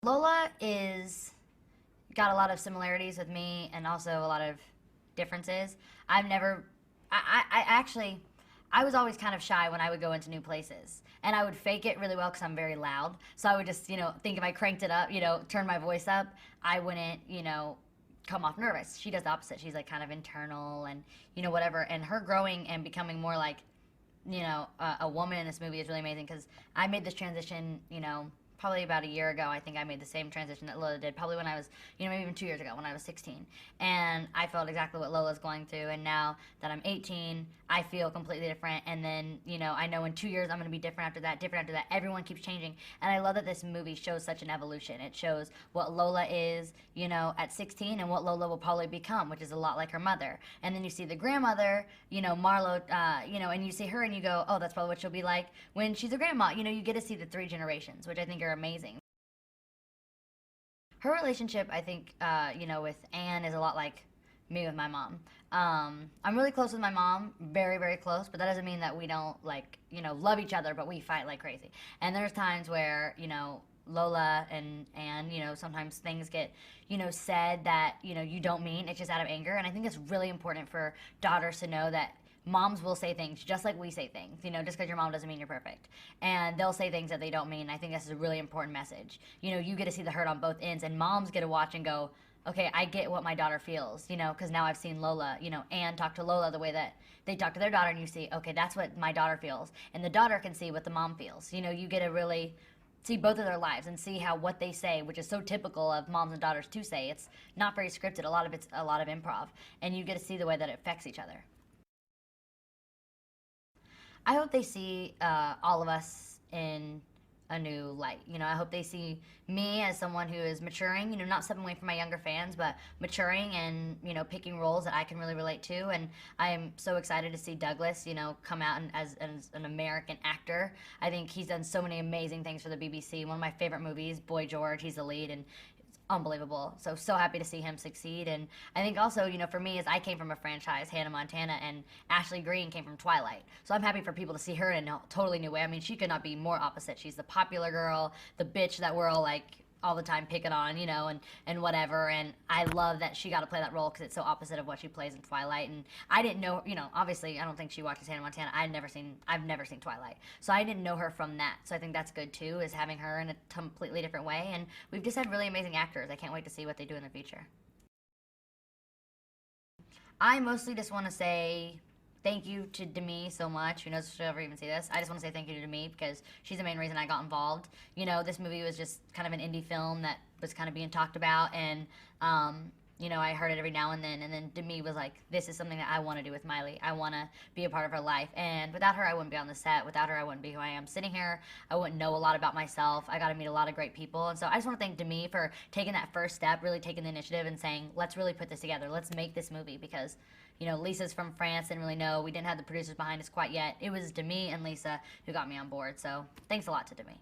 Lola is got a lot of similarities with me and also a lot of differences. I've never, I actually, I was always kind of shy when I would go into new places. And I would fake it really well because I'm very loud. So I would just, think if I cranked it up, turn my voice up, I wouldn't, come off nervous. She does the opposite. She's like kind of internal and, whatever. And her growing and becoming more like, a woman in this movie is really amazing because I made this transition, probably about a year ago. I think I made the same transition that Lola did, probably when I was, maybe even 2 years ago when I was 16. And I felt exactly what Lola's going through. And now that I'm 18, I feel completely different. And then, I know in 2 years I'm going to be different after that, different after that. Everyone keeps changing. And I love that this movie shows such an evolution. It shows what Lola is, at 16 and what Lola will probably become, which is a lot like her mother. And then you see the grandmother, Marlo, and you see her and you go, oh, that's probably what she'll be like when she's a grandma. You get to see the three generations, which I think are amazing. Her relationship, I think, with Anne is a lot like me with my mom. I'm really close with my mom, very, very close, but that doesn't mean that we don't, love each other, but we fight like crazy. And there's times where, Lola and Anne, sometimes things get, said that, you don't mean. It's just out of anger. And I think it's really important for daughters to know that moms will say things just like we say things. Just because your mom doesn't mean you're perfect. And they'll say things that they don't mean. I think this is a really important message. You get to see the hurt on both ends, and moms get to watch and go, okay, I get what my daughter feels, because now I've seen Lola, Anne talk to Lola the way that they talk to their daughter, and you see, okay, that's what my daughter feels. And the daughter can see what the mom feels. You get to really see both of their lives and see how what they say, which is so typical of moms and daughters to say. It's not very scripted. It's a lot of improv. And you get to see the way that it affects each other. I hope they see all of us in a new light. I hope they see me as someone who is maturing, not stepping away from my younger fans, but maturing and, picking roles that I can really relate to. And I am so excited to see Douglas, come out as an American actor. I think he's done so many amazing things for the BBC. One of my favorite movies, Boy George, he's the lead, and unbelievable. So happy to see him succeed. And I think also, for me, is I came from a franchise, Hannah Montana, and Ashley Greene came from Twilight. So I'm happy for people to see her in a totally new way. I mean, she could not be more opposite. She's the popular girl, the bitch that we're all like all the time picking on, and whatever. And I love that she got to play that role because it's so opposite of what she plays in Twilight. And I didn't know, obviously I don't think she watches Hannah Montana. I've never seen Twilight, so I didn't know her from that. So I think that's good too, is having her in a completely different way. And we've just had really amazing actors. I can't wait to see what they do in the future. I mostly just want to say thank you to Demi so much. Who knows if she'll ever even see this? I just want to say thank you to Demi because she's the main reason I got involved. This movie was just kind of an indie film that was kind of being talked about, and I heard it every now and then Demi was like, this is something that I want to do with Miley. I want to be a part of her life. And without her, I wouldn't be on the set. Without her, I wouldn't be who I am sitting here. I wouldn't know a lot about myself. I got to meet a lot of great people. And so I just want to thank Demi for taking that first step, really taking the initiative and saying, let's really put this together. Let's make this movie because, Lisa's from France, didn't really know. We didn't have the producers behind us quite yet. It was Demi and Lisa who got me on board. So thanks a lot to Demi.